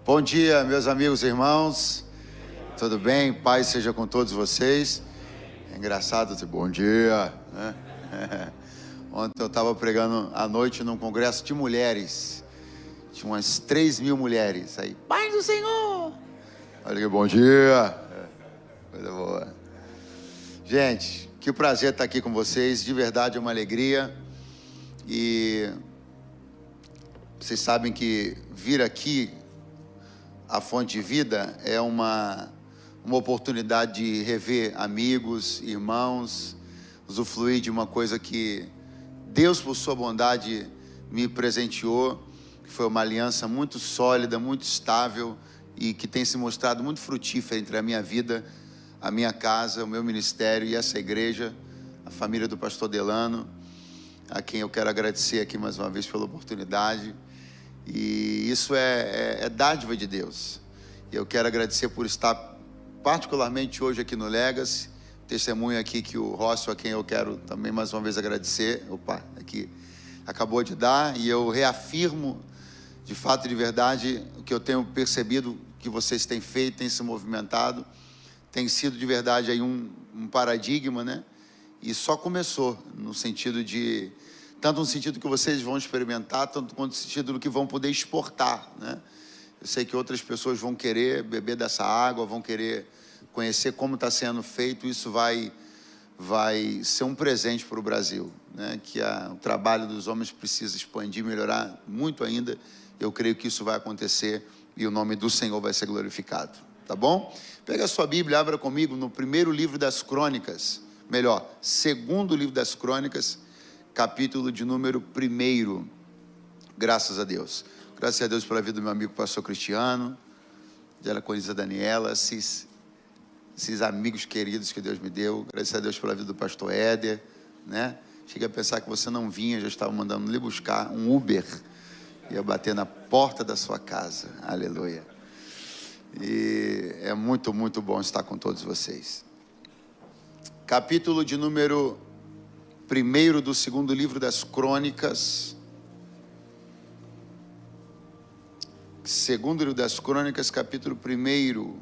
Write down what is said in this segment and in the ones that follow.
Bom dia, meus amigos e irmãos. Tudo bem? Paz seja com todos vocês. É engraçado dizer bom dia, né? Ontem eu estava pregando à noite num congresso de mulheres. Tinha umas 3.000 mulheres. Aí, paz do Senhor! Olha que bom dia! Coisa boa. Gente, que prazer estar aqui com vocês. De verdade é uma alegria. E vocês sabem que vir aqui a Fonte de Vida é uma oportunidade de rever amigos, irmãos, usufruir de uma coisa que Deus, por sua bondade, me presenteou, que foi uma aliança muito sólida, muito estável e que tem se mostrado muito frutífera entre a minha vida, a minha casa, o meu ministério e essa igreja, a família do pastor Delano, a quem eu quero agradecer aqui mais uma vez pela oportunidade. E isso é dádiva de Deus. Eu quero agradecer por estar particularmente hoje aqui no Legacy. Testemunho aqui que o Rosso, a quem eu quero também mais uma vez agradecer, aqui acabou de dar, e eu reafirmo de fato e de verdade o que eu tenho percebido que vocês têm feito, têm se movimentado, tem sido de verdade aí um paradigma, né? E só começou no sentido de, tanto no sentido que vocês vão experimentar, tanto quanto no sentido do que vão poder exportar, né? Eu sei que outras pessoas vão querer beber dessa água, vão querer conhecer como está sendo feito. Isso vai ser um presente para o Brasil, né? Que o trabalho dos homens precisa expandir, melhorar muito ainda. Eu creio que isso vai acontecer e o nome do Senhor vai ser glorificado, tá bom? Pega a sua Bíblia, abra comigo no primeiro livro das Crônicas, melhor, segundo livro das Crônicas, capítulo de número 1. Graças a Deus. Graças a Deus pela vida do meu amigo pastor Cristiano, diaconisa Daniela, esses amigos queridos que Deus me deu. Graças a Deus pela vida do pastor Éder, né? Cheguei a pensar que você não vinha, já estava mandando lhe buscar um Uber, ia bater na porta da sua casa. Aleluia. E é muito, muito bom estar com todos vocês. Capítulo de número 1 do segundo livro das Crônicas. Segundo livro das Crônicas, capítulo 1,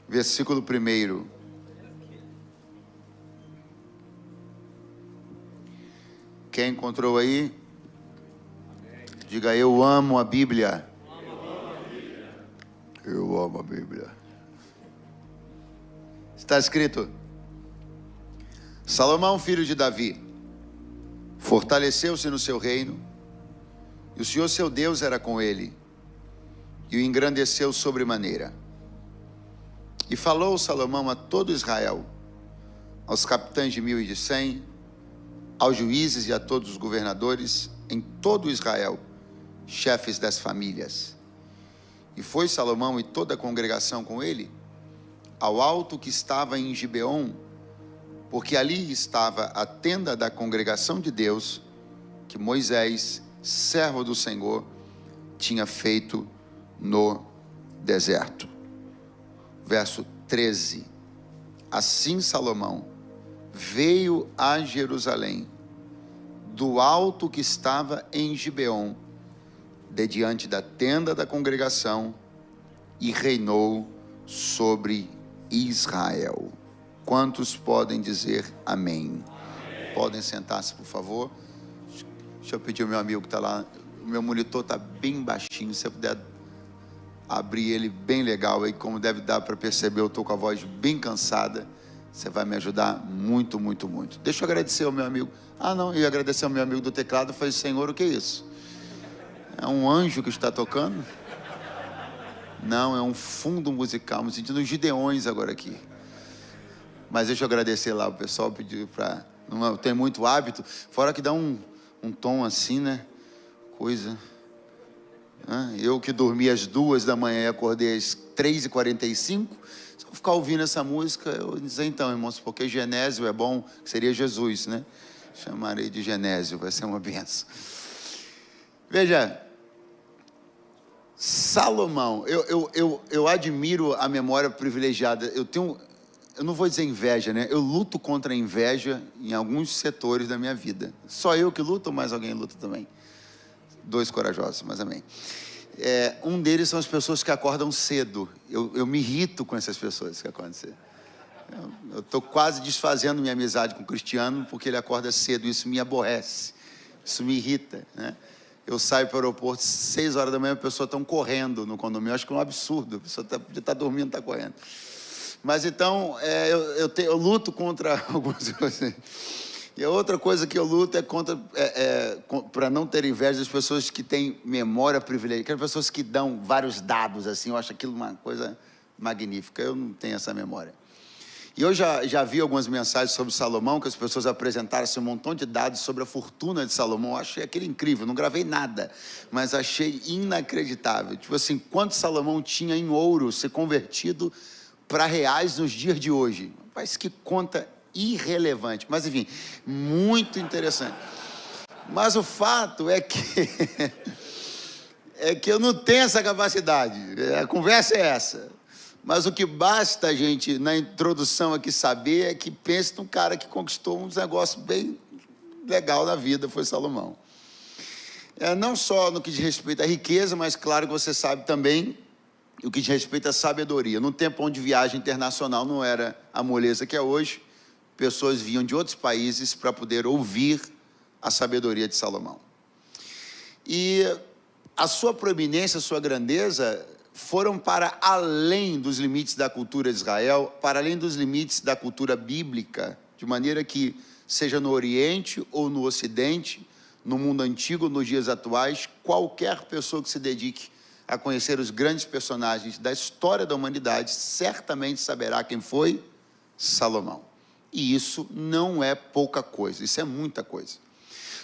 versículo 1. Quem encontrou aí? Diga: eu amo a Bíblia. Eu amo a Bíblia. Está escrito: Salomão, filho de Davi, fortaleceu-se no seu reino, e o Senhor seu Deus era com ele, e o engrandeceu sobremaneira. E falou Salomão a todo Israel, aos capitães de 1000 e de 100, aos juízes e a todos os governadores, em todo Israel, chefes das famílias. E foi Salomão e toda a congregação com ele, ao alto que estava em Gibeon, porque ali estava a tenda da congregação de Deus, que Moisés, servo do Senhor, tinha feito no deserto. Verso 13. Assim Salomão veio a Jerusalém, do alto que estava em Gibeon, de diante da tenda da congregação, e reinou sobre Israel. Quantos podem dizer amém? Amém. Podem sentar-se, por favor. Deixa eu pedir ao meu amigo que está lá. O meu monitor está bem baixinho. Se você puder abrir ele bem legal aí, como deve dar para perceber, eu estou com a voz bem cansada. Você vai me ajudar muito, muito, muito. Deixa eu agradecer ao meu amigo. Não, e agradecer ao meu amigo do teclado. Falei: Senhor, o que é isso? É um anjo que está tocando? Não, é um fundo musical. Me sentindo os Gideões agora aqui. Mas deixa eu agradecer lá, o pessoal pediu para... Não tem muito hábito, fora que dá um tom assim, né? Coisa... Eu que dormi às 2 da manhã e acordei às 3h45, se eu ficar ouvindo essa música, eu vou dizer: então, irmãos, porque Genésio é bom, que seria Jesus, né? Chamarei de Genésio, vai ser uma benção. Veja, Salomão, eu admiro a memória privilegiada. Eu não vou dizer inveja, né? Eu luto contra a inveja em alguns setores da minha vida. Só eu que luto ou mais alguém luta também? 2 corajosos, mas amém. Um deles são as pessoas que acordam cedo. Eu me irrito com essas pessoas que acordam cedo. Eu estou quase desfazendo minha amizade com o Cristiano porque ele acorda cedo. Isso me aborrece, isso me irrita, né? Eu saio para o aeroporto 6 horas da manhã, a pessoa está correndo no condomínio. Eu acho que é um absurdo, a pessoa está dormindo, está correndo. Mas então, eu luto contra algumas coisas. E a outra coisa que eu luto é para não ter inveja das pessoas que têm memória privilegiada, aquelas pessoas que dão vários dados, assim, eu acho aquilo uma coisa magnífica. Eu não tenho essa memória. E eu já vi algumas mensagens sobre Salomão, que as pessoas apresentaram assim, um montão de dados sobre a fortuna de Salomão. Eu achei aquilo incrível, não gravei nada, mas achei inacreditável. Tipo assim, quanto Salomão tinha em ouro ser convertido para reais nos dias de hoje. Mas que conta irrelevante, mas enfim, muito interessante. Mas o fato é que eu não tenho essa capacidade. A conversa é essa. Mas o que basta a gente, na introdução aqui, saber é que pense num cara que conquistou um negócio bem legal na vida, foi Salomão. Não só no que diz respeito à riqueza, mas claro que você sabe também o que diz respeito à sabedoria. No tempo onde viagem internacional não era a moleza que é hoje, pessoas vinham de outros países para poder ouvir a sabedoria de Salomão. E a sua proeminência, a sua grandeza foram para além dos limites da cultura de Israel, para além dos limites da cultura bíblica, de maneira que, seja no Oriente ou no Ocidente, no mundo antigo ou nos dias atuais, qualquer pessoa que se dedique a conhecer os grandes personagens da história da humanidade, certamente saberá quem foi Salomão. E isso não é pouca coisa, isso é muita coisa.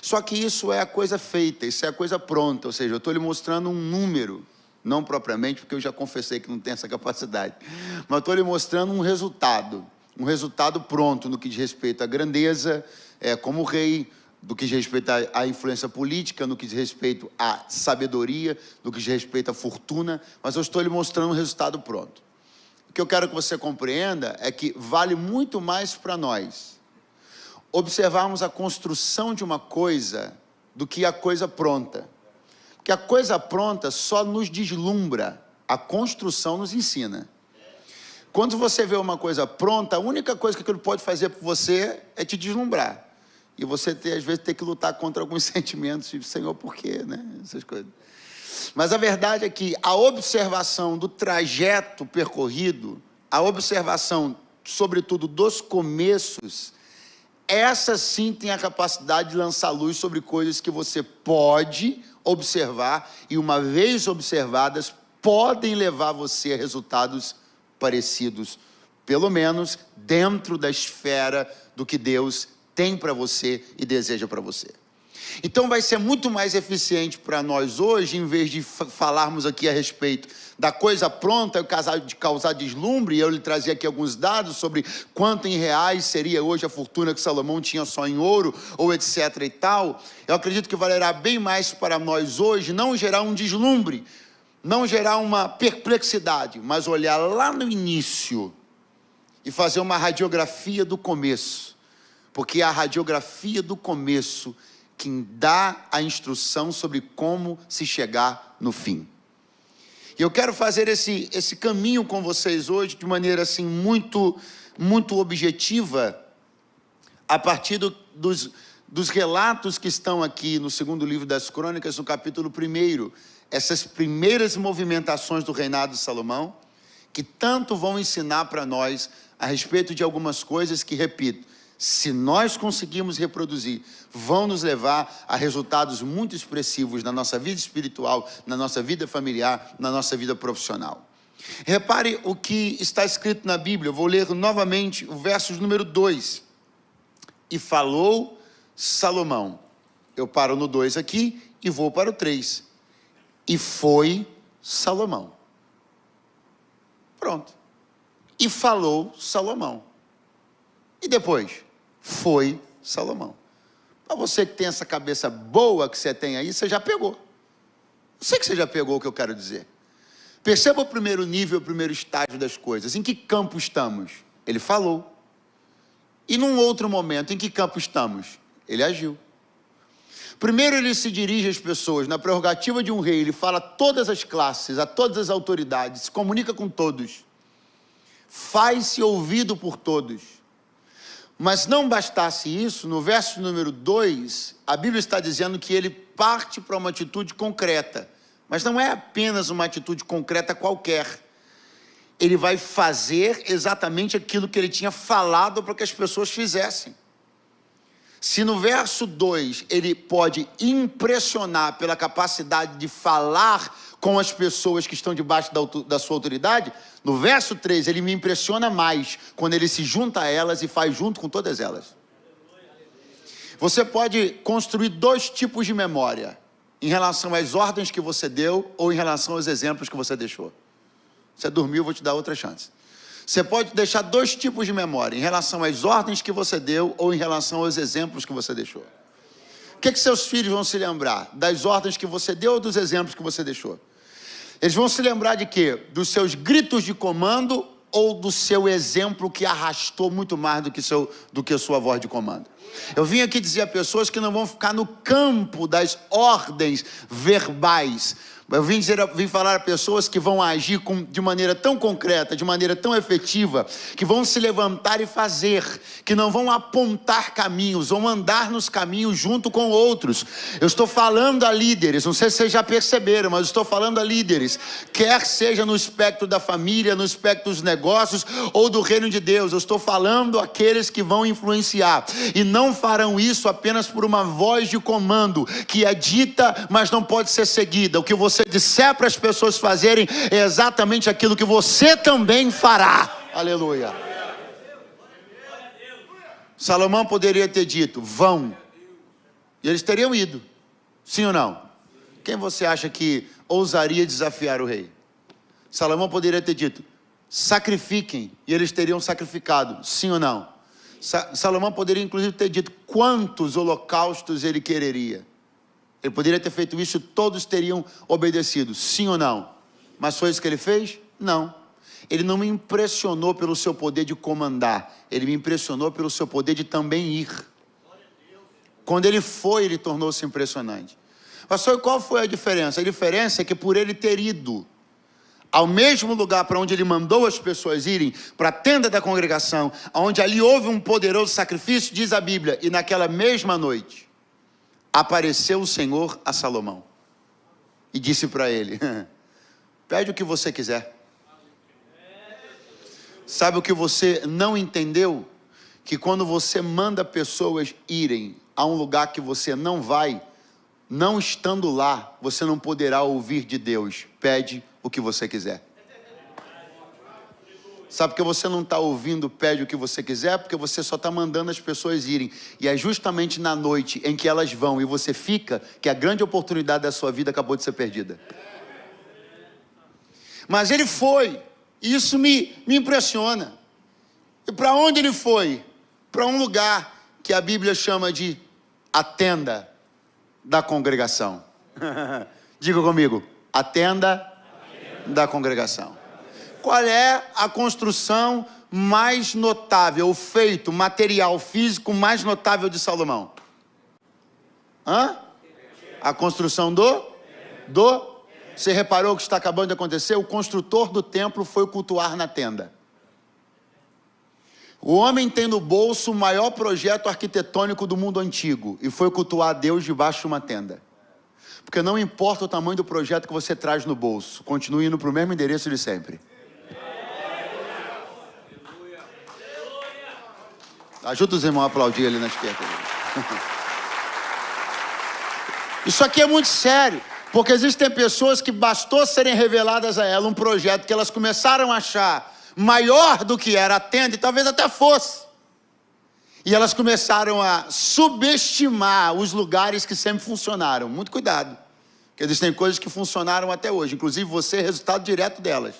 Só que isso é a coisa feita, isso é a coisa pronta, ou seja, eu estou lhe mostrando um número, não propriamente, porque eu já confessei que não tenho essa capacidade, mas estou lhe mostrando um resultado pronto no que diz respeito à grandeza, como rei, no que diz respeito à influência política, no que diz respeito à sabedoria, no que diz respeito à fortuna, mas eu estou lhe mostrando um resultado pronto. O que eu quero que você compreenda é que vale muito mais para nós observarmos a construção de uma coisa do que a coisa pronta. Porque a coisa pronta só nos deslumbra, a construção nos ensina. Quando você vê uma coisa pronta, a única coisa que aquilo pode fazer por você é te deslumbrar. E você, às vezes, tem que lutar contra alguns sentimentos, tipo, Senhor, por quê, né? Essas coisas. Mas a verdade é que a observação do trajeto percorrido, a observação, sobretudo, dos começos, essa sim tem a capacidade de lançar luz sobre coisas que você pode observar e, uma vez observadas, podem levar você a resultados parecidos, pelo menos dentro da esfera do que Deus tem para você e deseja para você. Então vai ser muito mais eficiente para nós hoje, em vez de falarmos aqui a respeito da coisa pronta, de causar deslumbre, e eu lhe trazia aqui alguns dados sobre quanto em reais seria hoje a fortuna que Salomão tinha só em ouro, ou etc e tal. Eu acredito que valerá bem mais para nós hoje não gerar um deslumbre, não gerar uma perplexidade, mas olhar lá no início e fazer uma radiografia do começo, porque é a radiografia do começo quem dá a instrução sobre como se chegar no fim. E eu quero fazer esse caminho com vocês hoje de maneira assim muito objetiva, a partir dos relatos que estão aqui no segundo livro das Crônicas, no capítulo 1, essas primeiras movimentações do reinado de Salomão, que tanto vão ensinar para nós a respeito de algumas coisas que, repito, se nós conseguirmos reproduzir, vão nos levar a resultados muito expressivos na nossa vida espiritual, na nossa vida familiar, na nossa vida profissional. Repare o que está escrito na Bíblia. Eu vou ler novamente o verso número 2. E falou Salomão. Eu paro no 2 aqui e vou para o 3. E foi Salomão. Pronto. E falou Salomão. E depois? Foi Salomão. Para você que tem essa cabeça boa que você tem aí, você já pegou. Eu sei que você já pegou o que eu quero dizer. Perceba o primeiro nível, o primeiro estágio das coisas. Em que campo estamos? Ele falou. E num outro momento, em que campo estamos? Ele agiu. Primeiro ele se dirige às pessoas, na prerrogativa de um rei, ele fala a todas as classes, a todas as autoridades, se comunica com todos, faz-se ouvido por todos. Mas não bastasse isso, no verso número 2, a Bíblia está dizendo que ele parte para uma atitude concreta, mas não é apenas uma atitude concreta qualquer. Ele vai fazer exatamente aquilo que ele tinha falado para que as pessoas fizessem. Se no verso 2 ele pode impressionar pela capacidade de falar com as pessoas que estão debaixo da sua autoridade, no verso 3 ele me impressiona mais quando ele se junta a elas e faz junto com todas elas. Você pode construir dois tipos de memória, em relação às ordens que você deu ou em relação aos exemplos que você deixou. Você dormiu, vou te dar outra chance. Você pode deixar dois tipos de memória, em relação às ordens que você deu ou em relação aos exemplos que você deixou. O que seus filhos vão se lembrar? Das ordens que você deu ou dos exemplos que você deixou? Eles vão se lembrar de quê? Dos seus gritos de comando ou do seu exemplo que arrastou muito mais do que a sua voz de comando? Eu vim aqui dizer a pessoas que não vão ficar no campo das ordens verbais. Eu vim falar a pessoas que vão agir de maneira tão concreta, de maneira tão efetiva, que vão se levantar e fazer, que não vão apontar caminhos, vão andar nos caminhos junto com outros. Eu estou falando a líderes, não sei se vocês já perceberam, mas eu estou falando a líderes, quer seja no espectro da família, no espectro dos negócios ou do reino de Deus. Eu estou falando àqueles que vão influenciar, e não farão isso apenas por uma voz de comando, que é dita, mas não pode ser seguida. O que você disser para as pessoas fazerem é exatamente aquilo que você também fará. Aleluia. Salomão poderia ter dito, vão, e eles teriam ido, sim ou não? Quem você acha que ousaria desafiar o rei? Salomão poderia ter dito, sacrifiquem, e eles teriam sacrificado, sim ou não? Salomão poderia inclusive ter dito quantos holocaustos ele quereria. Ele poderia ter feito isso, todos teriam obedecido, sim ou não? Mas foi isso que ele fez? Não. Ele não me impressionou pelo seu poder de comandar, ele me impressionou pelo seu poder de também ir. Quando ele foi, ele tornou-se impressionante. Pastor, qual foi a diferença? A diferença é que por ele ter ido ao mesmo lugar para onde ele mandou as pessoas irem, para a tenda da congregação, onde ali houve um poderoso sacrifício, diz a Bíblia, e naquela mesma noite, apareceu o Senhor a Salomão e disse para ele, pede o que você quiser. Sabe o que você não entendeu? Que quando você manda pessoas irem a um lugar que você não vai, não estando lá, você não poderá ouvir de Deus, pede o que você quiser. Sabe porque você não está ouvindo, pede o que você quiser? Porque você só está mandando as pessoas irem. E é justamente na noite em que elas vão e você fica, que a grande oportunidade da sua vida acabou de ser perdida. Mas ele foi, e isso me impressiona. E para onde ele foi? Para um lugar que a Bíblia chama de a tenda da congregação. Diga comigo, a tenda da congregação. Qual é a construção mais notável, o feito material, físico mais notável de Salomão? A construção do? Você reparou o que está acabando de acontecer? O construtor do templo foi cultuar na tenda. O homem tem no bolso o maior projeto arquitetônico do mundo antigo e foi cultuar a Deus debaixo de uma tenda. Porque não importa o tamanho do projeto que você traz no bolso, continue indo para o mesmo endereço de sempre. Ajuda os irmãos a aplaudir ali na esquerda. Isso aqui é muito sério, porque existem pessoas que bastou serem reveladas a ela um projeto que elas começaram a achar maior do que era a tenda, e talvez até fosse. E elas começaram a subestimar os lugares que sempre funcionaram. Muito cuidado, porque existem coisas que funcionaram até hoje, inclusive você é resultado direto delas.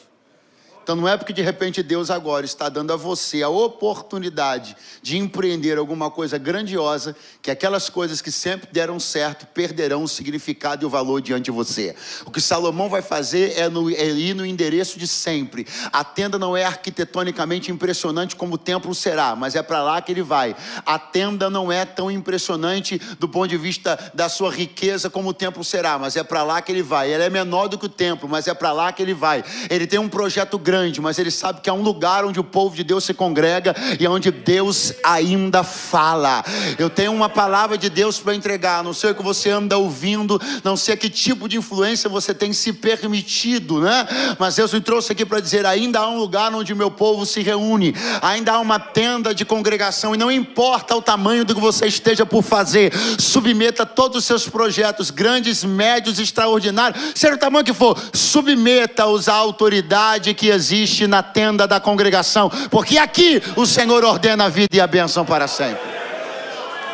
Então não é porque de repente Deus agora está dando a você a oportunidade de empreender alguma coisa grandiosa, que aquelas coisas que sempre deram certo perderão o significado e o valor diante de você. O que Salomão vai fazer é ir no endereço de sempre. A tenda não é arquitetonicamente impressionante como o templo será, mas é para lá que ele vai. A tenda não é tão impressionante do ponto de vista da sua riqueza como o templo será, mas é para lá que ele vai. Ela é menor do que o templo, mas é para lá que ele vai. Ele tem um projeto grande, mas ele sabe que é um lugar onde o povo de Deus se congrega e onde Deus ainda fala. Eu tenho uma palavra de Deus para entregar. Não sei o que você anda ouvindo, não sei que tipo de influência você tem se permitido, né? Mas Deus me trouxe aqui para dizer: ainda há um lugar onde o meu povo se reúne, ainda há uma tenda de congregação, e não importa o tamanho do que você esteja por fazer, submeta todos os seus projetos, grandes, médios, extraordinários, seja o tamanho que for, submeta-os à autoridade que existe na tenda da congregação, porque aqui o Senhor ordena a vida e a bênção para sempre.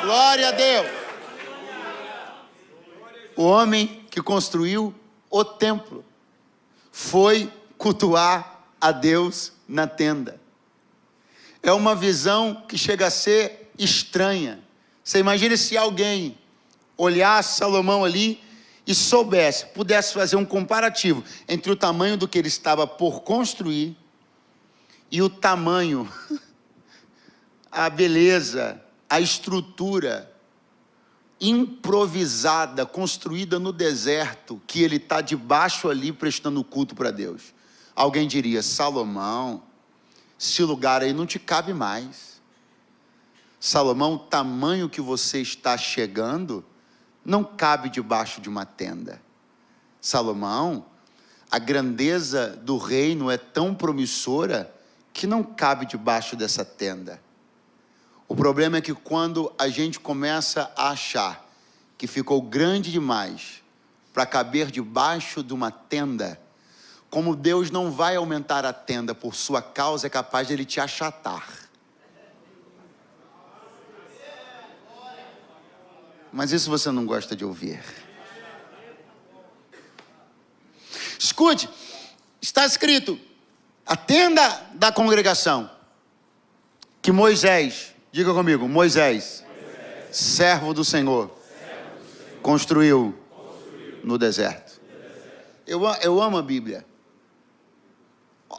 Glória a Deus. O homem que construiu o templo foi cultuar a Deus na tenda. É uma visão que chega a ser estranha. Você imagina se alguém olhasse Salomão ali e soubesse, pudesse fazer um comparativo entre o tamanho do que ele estava por construir e o tamanho, a beleza, a estrutura improvisada, construída no deserto, que ele está debaixo ali prestando culto para Deus. Alguém diria: Salomão, esse lugar aí não te cabe mais. Salomão, o tamanho que você está chegando não cabe debaixo de uma tenda. Salomão, a grandeza do reino é tão promissora que não cabe debaixo dessa tenda. O problema é que quando a gente começa a achar que ficou grande demais para caber debaixo de uma tenda, como Deus não vai aumentar a tenda por sua causa, é capaz de ele te achatar. Mas isso você não gosta de ouvir. Escute, está escrito: a tenda da congregação, que Moisés, diga comigo, Moisés, servo do Senhor, construiu no deserto. Eu amo a Bíblia.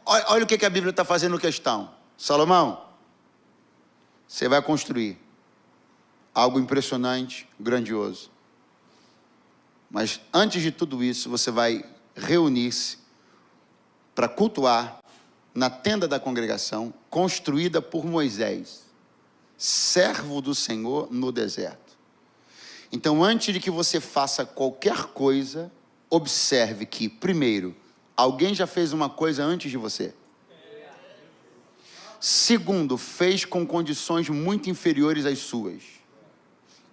Olha o que a Bíblia está fazendo questão. Salomão, você vai construir algo impressionante, grandioso. Mas antes de tudo isso, você vai reunir-se para cultuar na tenda da congregação, construída por Moisés, servo do Senhor no deserto. Então, antes de que você faça qualquer coisa, observe que, primeiro, alguém já fez uma coisa antes de você. Segundo, fez com condições muito inferiores às suas.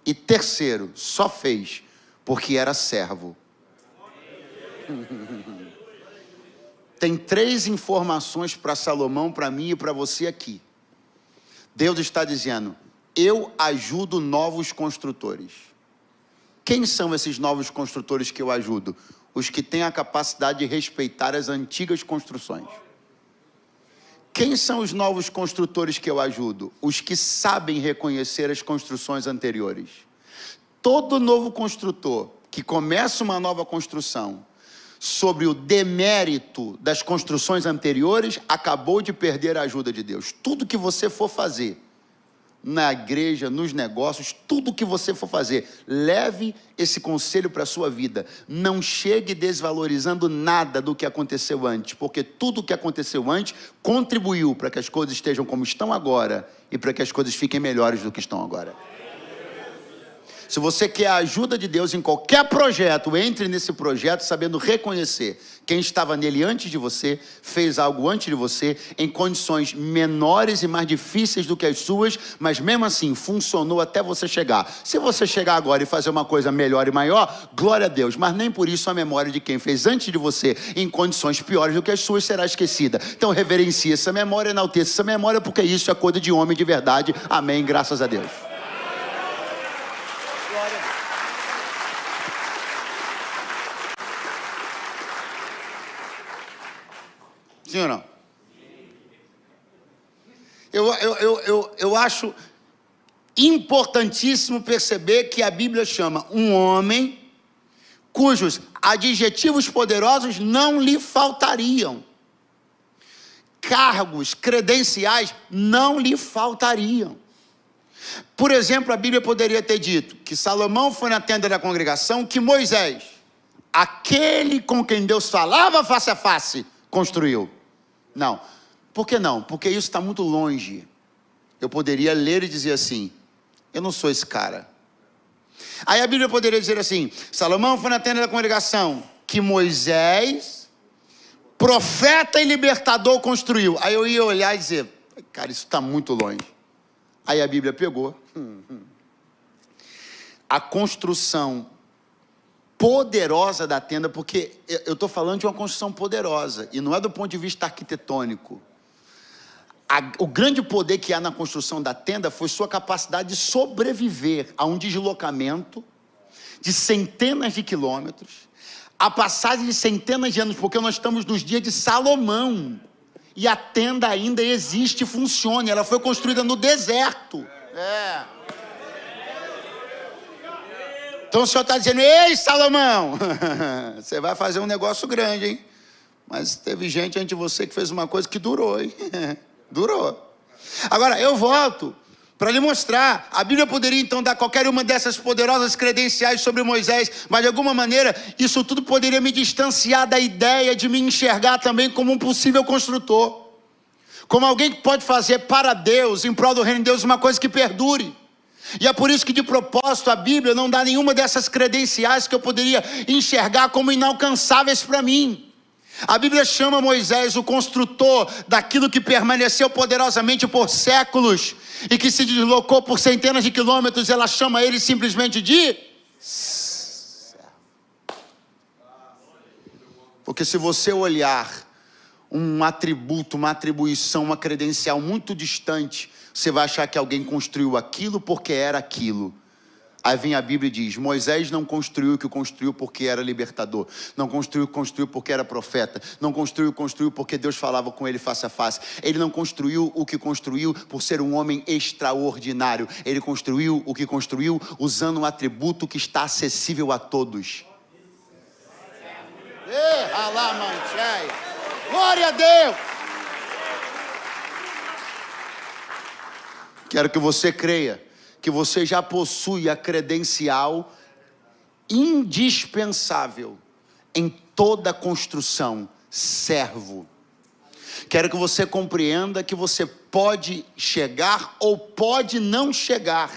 E terceiro, só fez porque era servo. Tem 3 informações para Salomão, para mim e para você aqui. Deus está dizendo: eu ajudo novos construtores. Quem são esses novos construtores que eu ajudo? Os que têm a capacidade de respeitar as antigas construções. Quem são os novos construtores que eu ajudo? Os que sabem reconhecer as construções anteriores. Todo novo construtor que começa uma nova construção sobre o demérito das construções anteriores, acabou de perder a ajuda de Deus. Tudo que você for fazer, na igreja, nos negócios, tudo que você for fazer, leve esse conselho para a sua vida. Não chegue desvalorizando nada do que aconteceu antes, porque tudo que aconteceu antes contribuiu para que as coisas estejam como estão agora e para que as coisas fiquem melhores do que estão agora. Se você quer a ajuda de Deus em qualquer projeto, entre nesse projeto sabendo reconhecer quem estava nele antes de você, fez algo antes de você, em condições menores e mais difíceis do que as suas, mas mesmo assim funcionou até você chegar. Se você chegar agora e fazer uma coisa melhor e maior, glória a Deus, mas nem por isso a memória de quem fez antes de você, em condições piores do que as suas, será esquecida. Então reverencie essa memória, enalteça essa memória, porque isso é coisa de homem de verdade. Amém, graças a Deus. Sim ou não? Eu acho importantíssimo perceber que a Bíblia chama um homem cujos adjetivos poderosos não lhe faltariam. Cargos, credenciais não lhe faltariam. Por exemplo, a Bíblia poderia ter dito que Salomão foi na tenda da congregação, que Moisés, aquele com quem Deus falava face a face, construiu. Não. Por que não? Porque isso está muito longe. Eu poderia ler e dizer assim: eu não sou esse cara. Aí a Bíblia poderia dizer assim: Salomão foi na tenda da congregação, que Moisés, profeta e libertador, construiu. Aí eu ia olhar e dizer: cara, isso está muito longe. Aí a Bíblia pegou a construção poderosa da tenda, porque eu estou falando de uma construção poderosa, e não é do ponto de vista arquitetônico. O grande poder que há na construção da tenda foi sua capacidade de sobreviver a um deslocamento de centenas de quilômetros, a passagem de centenas de anos, porque nós estamos nos dias de Salomão, e a tenda ainda existe e funciona. Ela foi construída no deserto. Então o Senhor está dizendo: ei, Salomão, você vai fazer um negócio grande, hein? Mas teve gente antes de você que fez uma coisa que durou, hein? Durou. Agora, eu volto para lhe mostrar. A Bíblia poderia então dar qualquer uma dessas poderosas credenciais sobre Moisés, mas de alguma maneira isso tudo poderia me distanciar da ideia de me enxergar também como um possível construtor, como alguém que pode fazer para Deus, em prol do reino de Deus, uma coisa que perdure. E é por isso que de propósito a Bíblia não dá nenhuma dessas credenciais que eu poderia enxergar como inalcançáveis para mim. A Bíblia chama Moisés o construtor daquilo que permaneceu poderosamente por séculos e que se deslocou por centenas de quilômetros. Ela chama ele simplesmente de servo. Porque se você olhar um atributo, uma atribuição, uma credencial muito distante, você vai achar que alguém construiu aquilo porque era aquilo. Aí vem a Bíblia e diz: Moisés não construiu o que construiu porque era libertador. Não construiu porque era profeta. Não construiu porque Deus falava com ele face a face. Ele não construiu o que construiu por ser um homem extraordinário. Ele construiu o que construiu usando um atributo que está acessível a todos. Glória a Deus! Quero que você creia que você já possui a credencial indispensável em toda construção: servo. Quero que você compreenda que você pode chegar ou pode não chegar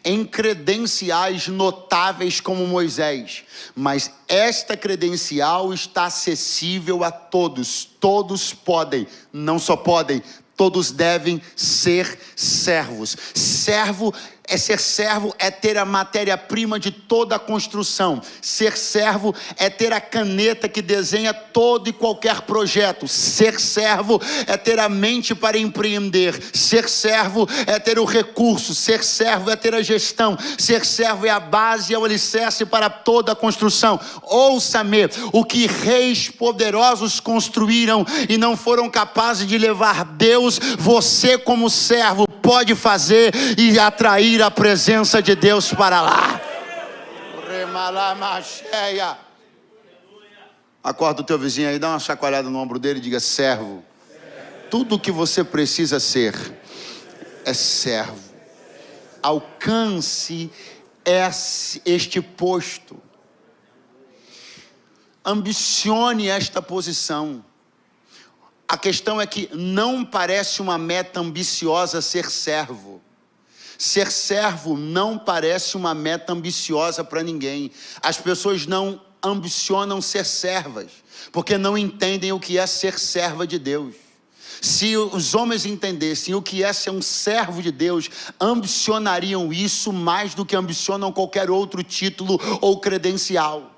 em credenciais notáveis como Moisés, mas esta credencial está acessível a todos. Todos podem, não só podem, todos devem ser servos. Ser servo é ter a matéria-prima de toda a construção. Ser servo é ter a caneta que desenha todo e qualquer projeto. Ser servo é ter a mente para empreender. Ser servo é ter o recurso. Ser servo é ter a gestão. Ser servo é a base e o alicerce para toda a construção. Ouça-me: o que reis poderosos construíram e não foram capazes de levar Deus, você como servo pode fazer e atrair a presença de Deus para lá. Acorda o teu vizinho aí, dá uma chacoalhada no ombro dele e diga: servo. Tudo o que você precisa ser é servo. Alcance este posto. Ambicione esta posição. A questão é que não parece uma meta ambiciosa ser servo. Ser servo não parece uma meta ambiciosa para ninguém. As pessoas não ambicionam ser servas, porque não entendem o que é ser serva de Deus. Se os homens entendessem o que é ser um servo de Deus, ambicionariam isso mais do que ambicionam qualquer outro título ou credencial.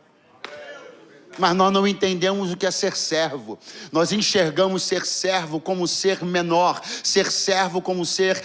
Mas nós não entendemos o que é ser servo. Nós enxergamos ser servo como ser menor, ser servo como ser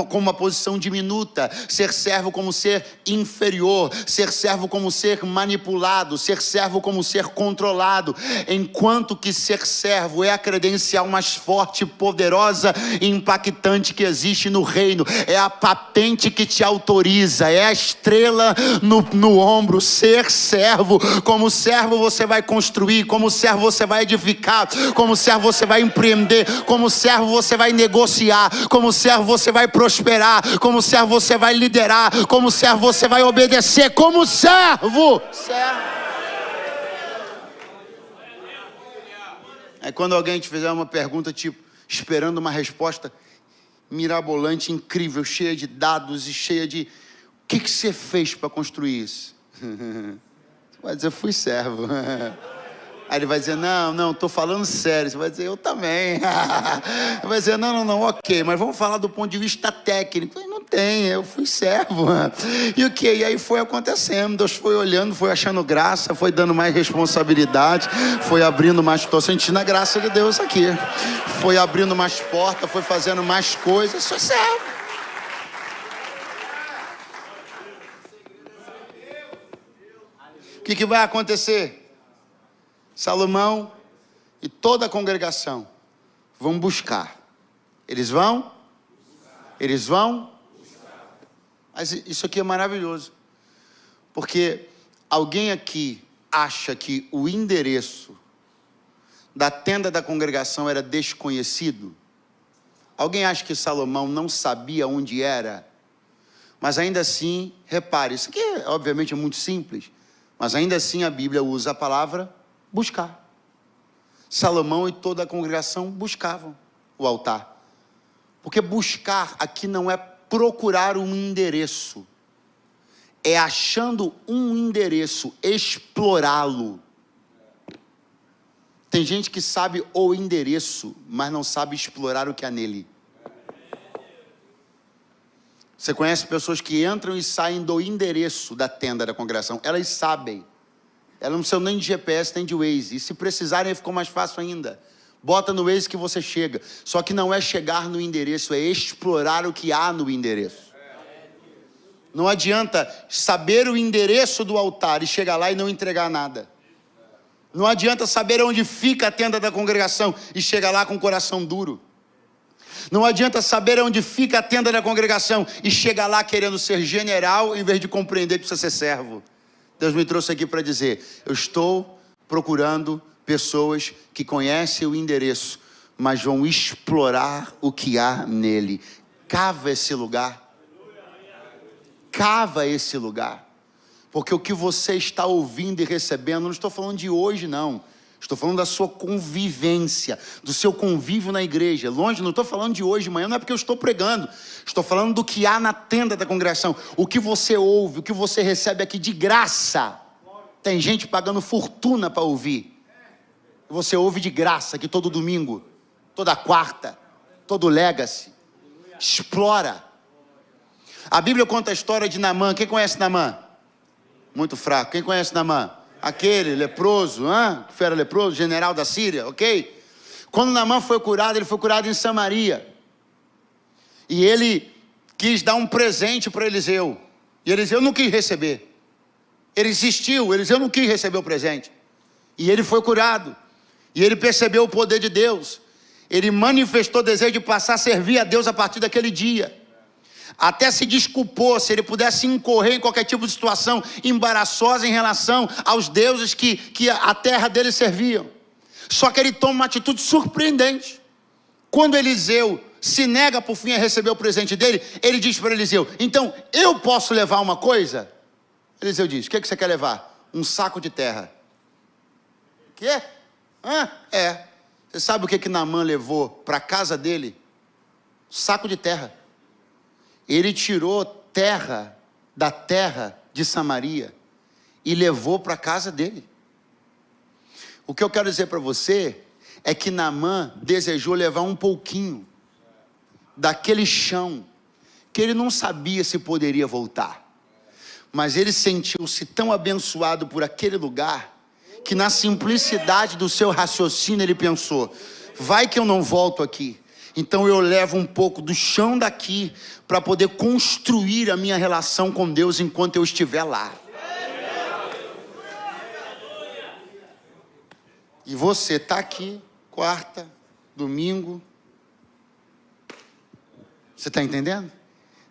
com uma posição diminuta, ser servo como ser inferior, ser servo como ser manipulado, ser servo como ser controlado. Enquanto que ser servo é a credencial mais forte, poderosa e impactante que existe no reino. É a patente que te autoriza, é a estrela no ombro. Ser servo, como servo você vai construir, como servo você vai edificar, como servo você vai empreender, como servo você vai negociar, como servo você vai prosperar, como servo você vai liderar, como servo você vai obedecer, como servo. É quando alguém te fizer uma pergunta tipo, esperando uma resposta mirabolante, incrível, cheia de dados e cheia de... O que você fez para construir isso? Você vai dizer, fui servo. Aí ele vai dizer, não, estou falando sério. Você vai dizer, eu também. Ele vai dizer, não, ok, mas vamos falar do ponto de vista técnico. Não tem, eu fui servo. E o que? E aí foi acontecendo, Deus foi olhando, foi achando graça, foi dando mais responsabilidade, foi abrindo mais, estou sentindo a graça de Deus aqui. Foi abrindo mais portas, foi fazendo mais coisas, sou servo. O que vai acontecer? Salomão e toda a congregação vão buscar. Eles vão? Mas isso aqui é maravilhoso. Porque alguém aqui acha que o endereço da tenda da congregação era desconhecido? Alguém acha que Salomão não sabia onde era? Mas ainda assim, repare, isso aqui obviamente é muito simples. Mas ainda assim a Bíblia usa a palavra buscar. Salomão e toda a congregação buscavam o altar. Porque buscar aqui não é procurar um endereço. É achando um endereço, explorá-lo. Tem gente que sabe o endereço, mas não sabe explorar o que há nele. Você conhece pessoas que entram e saem do endereço da tenda da congregação. Elas sabem. Elas não precisam nem de GPS, nem de Waze. E se precisarem, ficou mais fácil ainda. Bota no Waze que você chega. Só que não é chegar no endereço, é explorar o que há no endereço. Não adianta saber o endereço do altar e chegar lá e não entregar nada. Não adianta saber onde fica a tenda da congregação e chegar lá com o coração duro. Não adianta saber onde fica a tenda da congregação e chegar lá querendo ser general em vez de compreender que precisa ser servo. Deus me trouxe aqui para dizer, eu estou procurando pessoas que conhecem o endereço, mas vão explorar o que há nele. Cava esse lugar. Cava esse lugar. Porque o que você está ouvindo e recebendo, não estou falando de hoje não. Estou falando da sua convivência, do seu convívio na igreja. Longe, não estou falando de hoje de manhã, não é porque eu estou pregando. Estou falando do que há na tenda da congregação. O que você ouve, o que você recebe aqui de graça. Tem gente pagando fortuna para ouvir. Você ouve de graça aqui todo domingo, toda quarta, todo legacy. Explora. A Bíblia conta a história de Naamã. Quem conhece Naamã? Muito fraco. Quem conhece Naamã? Aquele leproso, que era leproso, general da Síria, ok? Quando Naamã foi curado, ele foi curado em Samaria. E ele quis dar um presente para Eliseu. E Eliseu não quis receber. Ele insistiu, Eliseu não quis receber o presente. E ele foi curado. E ele percebeu o poder de Deus. Ele manifestou o desejo de passar a servir a Deus a partir daquele dia. Até se desculpou se ele pudesse incorrer em qualquer tipo de situação embaraçosa em relação aos deuses que a terra dele serviam. Só que ele toma uma atitude surpreendente. Quando Eliseu se nega por fim a receber o presente dele, ele diz para Eliseu, então eu posso levar uma coisa? Eliseu diz, o que você quer levar? Um saco de terra. Quê? Você sabe o que Naamã levou para a casa dele? Saco de terra. Ele tirou terra da terra de Samaria e levou para a casa dele. O que eu quero dizer para você é que Naamã desejou levar um pouquinho daquele chão que ele não sabia se poderia voltar. Mas ele sentiu-se tão abençoado por aquele lugar que na simplicidade do seu raciocínio ele pensou: vai que eu não volto aqui, então eu levo um pouco do chão daqui para poder construir a minha relação com Deus enquanto eu estiver lá. E você está aqui, quarta, domingo. Você está entendendo?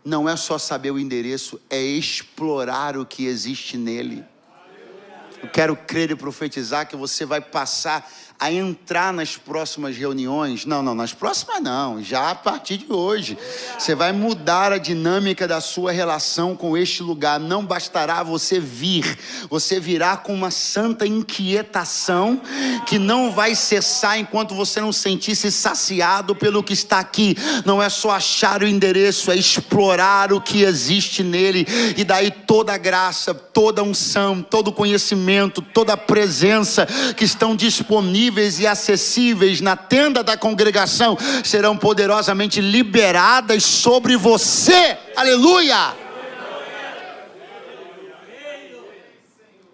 Não é só saber o endereço, é explorar o que existe nele. Eu quero crer e profetizar que você vai passar a entrar nas próximas reuniões. Não, nas próximas não, já a partir de hoje. Você vai mudar a dinâmica da sua relação com este lugar. Não bastará você vir, você virá com uma santa inquietação que não vai cessar enquanto você não sentir-se saciado pelo que está aqui. Não é só achar o endereço, é explorar o que existe nele. E daí toda a graça, toda a unção, todo o conhecimento, toda a presença que estão disponíveis e acessíveis na tenda da congregação serão poderosamente liberadas sobre você. Aleluia!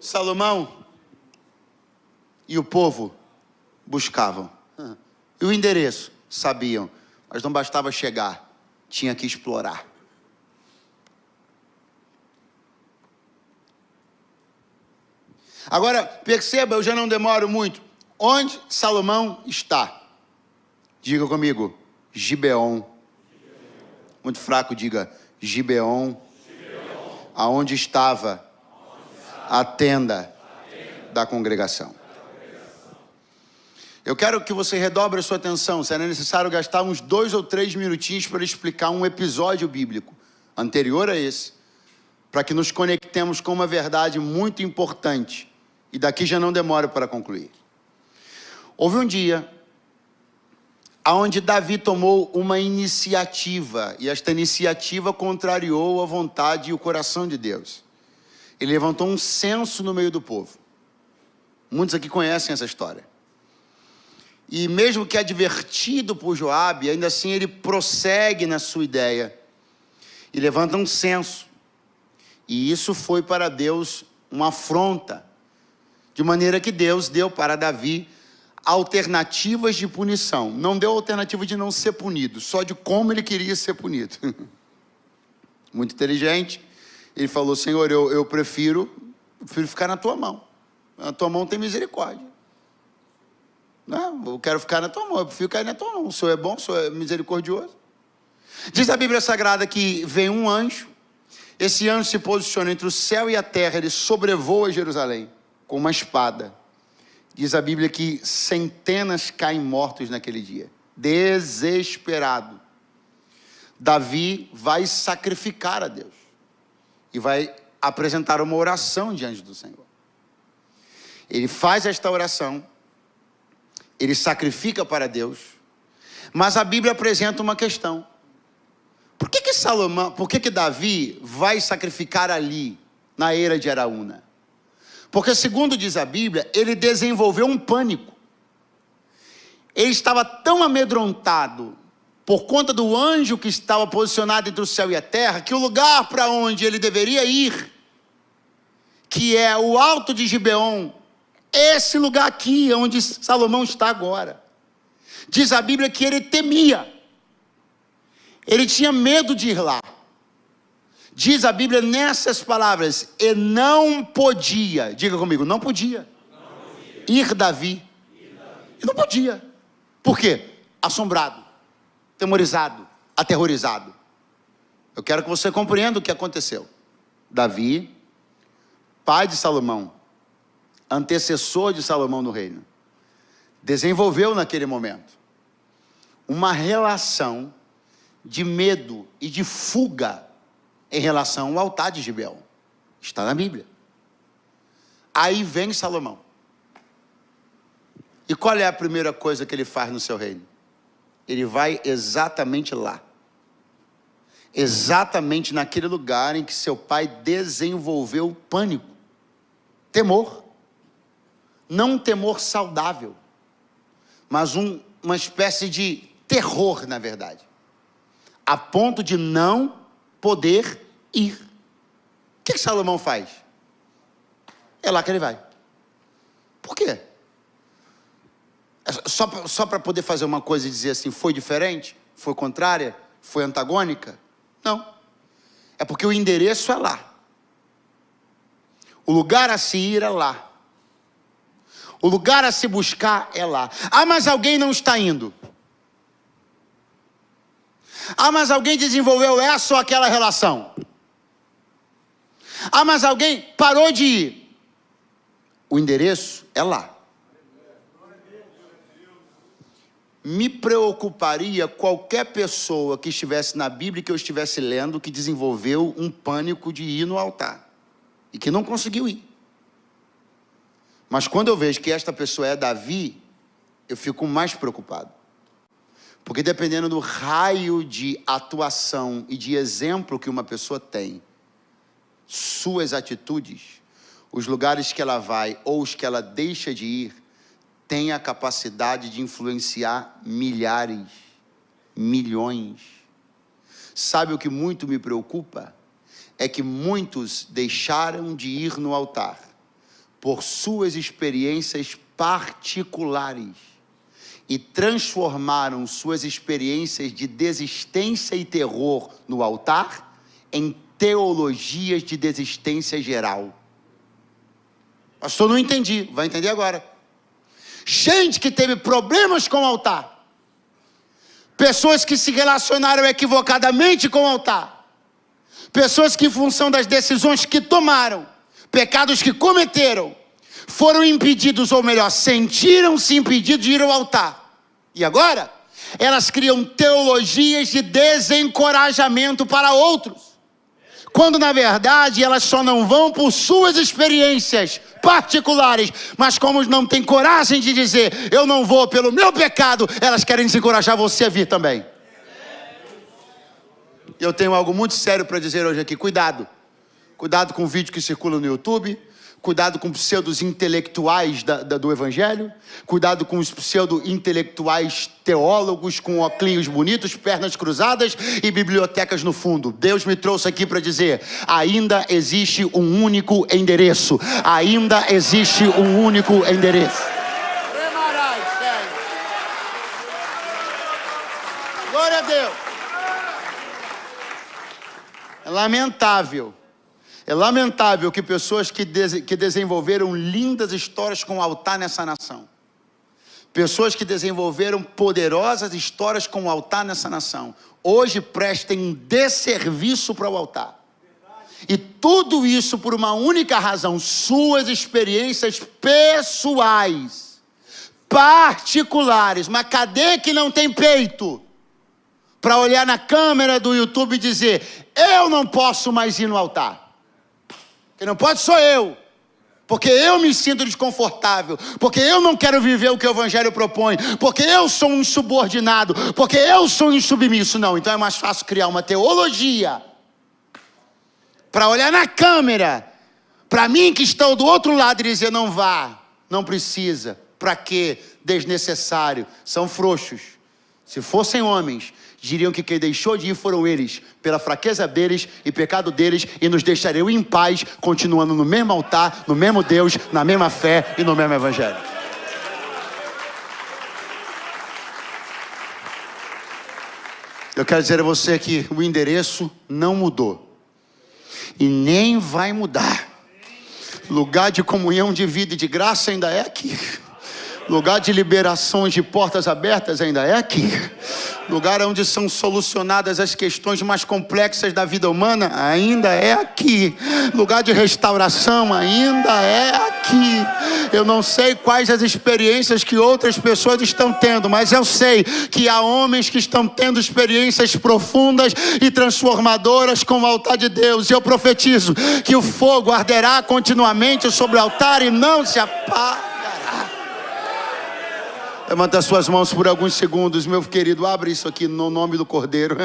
Salomão e o povo buscavam. E o endereço? Sabiam. Mas não bastava chegar, tinha que explorar. Agora, perceba, eu já não demoro muito. Onde Salomão está? Diga comigo, Gibeon. Muito fraco, diga Gibeon. Aonde estava a tenda da congregação. Eu quero que você redobre a sua atenção. Será necessário gastar uns 2 ou 3 minutinhos para explicar um episódio bíblico anterior a esse, para que nos conectemos com uma verdade muito importante. E daqui já não demoro para concluir. Houve um dia onde Davi tomou uma iniciativa, e esta iniciativa contrariou a vontade e o coração de Deus. Ele levantou um censo no meio do povo. Muitos aqui conhecem essa história. E mesmo que advertido por Joabe, ainda assim ele prossegue na sua ideia e levanta um censo. E isso foi para Deus uma afronta, de maneira que Deus deu para Davi alternativas de punição. Não deu alternativa de não ser punido, só de como ele queria ser punido. Muito inteligente. Ele falou: Senhor, eu prefiro ficar na tua mão. Na tua mão tem misericórdia. Não, eu quero ficar na tua mão, eu prefiro cair na tua mão. O Senhor é bom, o Senhor é misericordioso. Diz a Bíblia Sagrada que vem um anjo. Esse anjo se posiciona entre o céu e a terra. Ele sobrevoa Jerusalém com uma espada. Diz a Bíblia que centenas caem mortos naquele dia. Desesperado. Davi vai sacrificar a Deus. E vai apresentar uma oração diante do Senhor. Ele faz esta oração. Ele sacrifica para Deus. Mas a Bíblia apresenta uma questão. Por que Davi vai sacrificar ali, na eira de Araúna? Porque, segundo diz a Bíblia, ele desenvolveu um pânico. Ele estava tão amedrontado por conta do anjo que estava posicionado entre o céu e a terra, que o lugar para onde ele deveria ir, que é o alto de Gibeon, esse lugar aqui, onde Salomão está agora, diz a Bíblia que ele temia. Ele tinha medo de ir lá. Diz a Bíblia nessas palavras: e não podia, diga comigo, não podia, ir Davi. E não podia. Por quê? Assombrado, temorizado, aterrorizado. Eu quero que você compreenda o que aconteceu. Davi, pai de Salomão, antecessor de Salomão no reino, desenvolveu naquele momento uma relação de medo e de fuga em relação ao altar de Gibeon. Está na Bíblia. Aí vem Salomão. E qual é a primeira coisa que ele faz no seu reino? Ele vai exatamente lá. Exatamente naquele lugar em que seu pai desenvolveu pânico. Temor. Não um temor saudável, mas uma espécie de terror, na verdade. A ponto de não poder ir. O que Salomão faz? É lá que ele vai. Por só para poder fazer uma coisa e dizer assim, foi diferente? Foi contrária? Foi antagônica? Não. É porque o endereço é lá. O lugar a se ir é lá. O lugar a se buscar é lá. Ah, mas alguém não está indo. Ah, mas alguém desenvolveu essa ou aquela relação. Ah, mas alguém parou de ir. O endereço é lá. Me preocuparia qualquer pessoa que estivesse na Bíblia, que eu estivesse lendo, que desenvolveu um pânico de ir no altar. E que não conseguiu ir. Mas quando eu vejo que esta pessoa é Davi, eu fico mais preocupado. Porque dependendo do raio de atuação e de exemplo que uma pessoa tem, suas atitudes, os lugares que ela vai ou os que ela deixa de ir, tem a capacidade de influenciar milhares, milhões. Sabe o que muito me preocupa? É que muitos deixaram de ir no altar por suas experiências particulares e transformaram suas experiências de desistência e terror no altar em teologias de desistência geral. Pastor, não entendi. Vai entender agora. Gente que teve problemas com o altar. Pessoas que se relacionaram equivocadamente com o altar. Pessoas que, em função das decisões que tomaram, pecados que cometeram, foram impedidos, ou melhor, sentiram-se impedidos de ir ao altar. E agora, elas criam teologias de desencorajamento para outros. Quando na verdade elas só não vão por suas experiências particulares, mas como não têm coragem de dizer, eu não vou pelo meu pecado, elas querem desencorajar você a vir também. Eu tenho algo muito sério para dizer hoje aqui, cuidado. Cuidado com o vídeo que circula no YouTube, cuidado com pseudos intelectuais do Evangelho, cuidado com os pseudo-intelectuais teólogos com óculos bonitos, pernas cruzadas e bibliotecas no fundo. Deus me trouxe aqui para dizer, ainda existe um único endereço. Ainda existe um único endereço. Glória a Deus. É lamentável. É lamentável que pessoas que desenvolveram lindas histórias com o altar nessa nação, pessoas que desenvolveram poderosas histórias com o altar nessa nação, hoje prestem um desserviço para o altar. E tudo isso por uma única razão, suas experiências pessoais, particulares. Mas cadê que não tem peito para olhar na câmera do YouTube e dizer, eu não posso mais ir no altar? Quem não pode sou eu, porque eu me sinto desconfortável, porque eu não quero viver o que o Evangelho propõe, porque eu sou um insubordinado, porque eu sou um insubmisso. Não, então é mais fácil criar uma teologia para olhar na câmera, para mim que estou do outro lado e dizer, não vá, não precisa, para quê? Desnecessário, são frouxos. Se fossem homens, diriam que quem deixou de ir foram eles, pela fraqueza deles e pecado deles, e nos deixariam em paz, continuando no mesmo altar, no mesmo Deus, na mesma fé e no mesmo Evangelho. Eu quero dizer a você que o endereço não mudou, e nem vai mudar. Lugar de comunhão, de vida e de graça ainda é aqui. Lugar de liberações de portas abertas ainda é aqui. Lugar onde são solucionadas as questões mais complexas da vida humana ainda é aqui. Lugar de restauração ainda é aqui. Eu não sei quais as experiências que outras pessoas estão tendo, mas eu sei que há homens que estão tendo experiências profundas e transformadoras com o altar de Deus. E eu profetizo que o fogo arderá continuamente sobre o altar e não se apaga. Levanta suas mãos por alguns segundos, meu querido, abre isso aqui no nome do Cordeiro.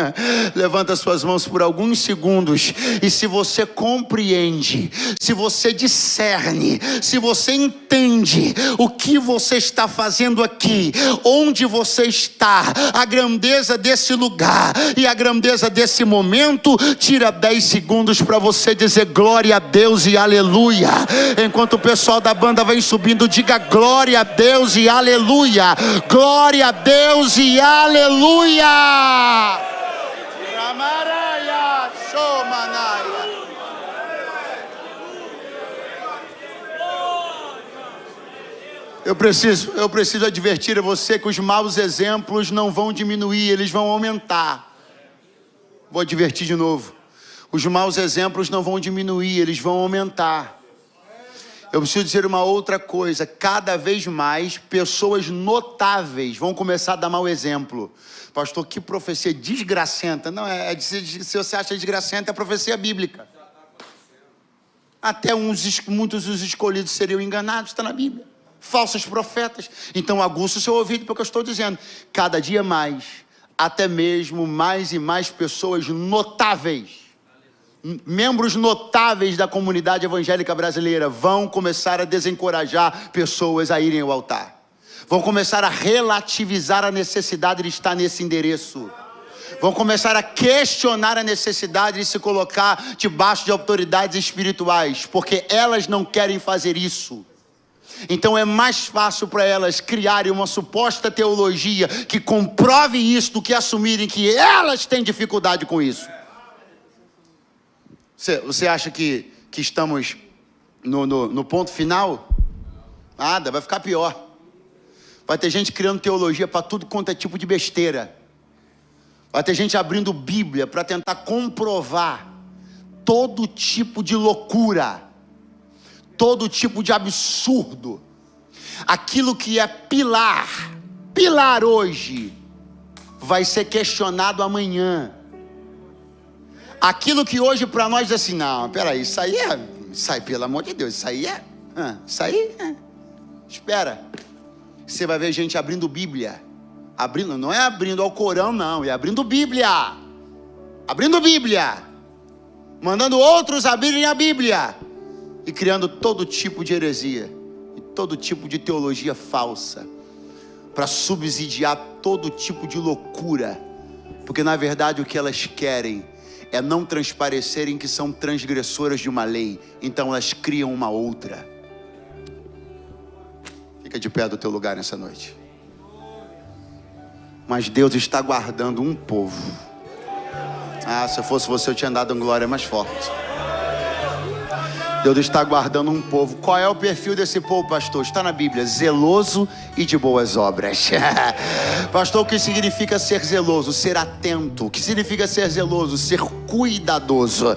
Levanta suas mãos por alguns segundos. E se você compreende, se você discerne, se você entende o que você está fazendo aqui, onde você está, a grandeza desse lugar e a grandeza desse momento, tira 10 segundos para você dizer glória a Deus e aleluia. Enquanto o pessoal da banda vem subindo, diga glória a Deus e aleluia. Glória a Deus e aleluia! Ramaraya, Shomanaya. Eu preciso advertir a você que os maus exemplos não vão diminuir, eles vão aumentar. Vou advertir de novo. Os maus exemplos não vão diminuir, eles vão aumentar. Eu preciso dizer uma outra coisa. Cada vez mais pessoas notáveis vão começar a dar mau exemplo. Pastor, que profecia desgracenta. Não, se você acha desgracenta, é profecia bíblica. Até muitos dos escolhidos seriam enganados, está na Bíblia. Falsos profetas. Então aguça o seu ouvido porque eu estou dizendo. Cada dia mais, até mesmo mais e mais pessoas notáveis, membros notáveis da comunidade evangélica brasileira vão começar a desencorajar pessoas a irem ao altar. Vão começar a relativizar a necessidade de estar nesse endereço. Vão começar a questionar a necessidade de se colocar debaixo de autoridades espirituais, porque elas não querem fazer isso. Então é mais fácil para elas criarem uma suposta teologia que comprove isso do que assumirem que elas têm dificuldade com isso. Você acha que estamos no ponto final? Nada, vai ficar pior. Vai ter gente criando teologia para tudo quanto é tipo de besteira. Vai ter gente abrindo Bíblia para tentar comprovar todo tipo de loucura, todo tipo de absurdo. Aquilo que é pilar hoje, vai ser questionado amanhã. Aquilo que hoje para nós é assim, não, peraí, isso aí, pelo amor de Deus, espera. Você vai ver gente abrindo Bíblia, não é abrindo ao Corão não, é abrindo Bíblia, mandando outros abrirem a Bíblia, e criando todo tipo de heresia, e todo tipo de teologia falsa, para subsidiar todo tipo de loucura, porque na verdade o que elas querem é não transparecerem que são transgressoras de uma lei, então elas criam uma outra. Fica de pé do teu lugar nessa noite. Mas Deus está guardando um povo. Se eu fosse você eu tinha dado uma glória mais forte. Deus está guardando um povo. Qual é o perfil desse povo, pastor? Está na Bíblia: zeloso e de boas obras. Pastor, o que significa ser zeloso? Ser atento. O que significa ser zeloso? Ser cuidadoso.